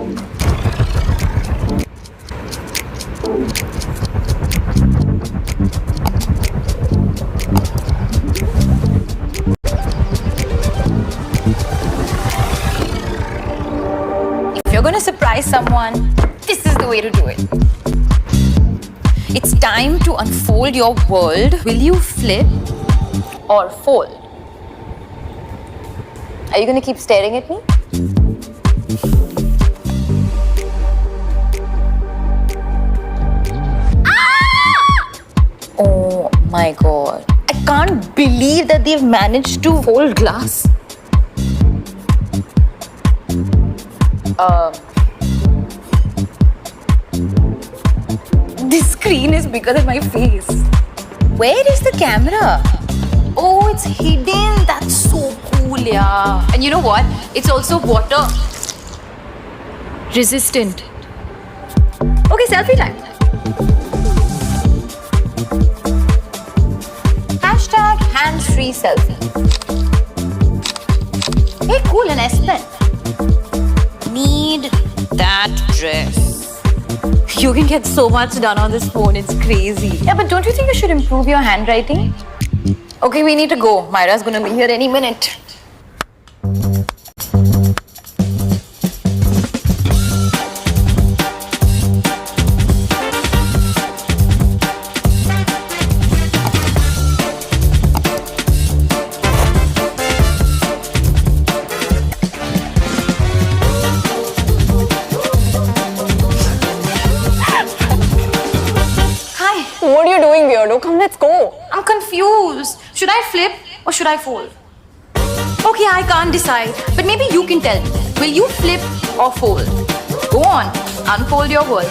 If you're gonna surprise someone, this is the way to do it. It's time to unfold your world. Will you flip or fold? Are you gonna keep staring at me? Ah! Oh my god. I can't believe that they've managed to fold glass. This screen is bigger than my face. Where is the camera? Oh, it's hidden. That's so cool, yeah. And you know what? It's also water resistant. Okay, selfie time. Hashtag hands-free selfie. Hey, cool, an S Pen. Need that dress. You can get so much done on this phone, it's crazy. Yeah, but don't you think you should improve your handwriting? Okay, we need to go. Myra's gonna be here any minute. What are you doing, weirdo? Come, let's go. I'm confused. Should I flip or should I fold? Okay, I can't decide. But maybe you can tell me. Will you flip or fold? Go on, unfold your world.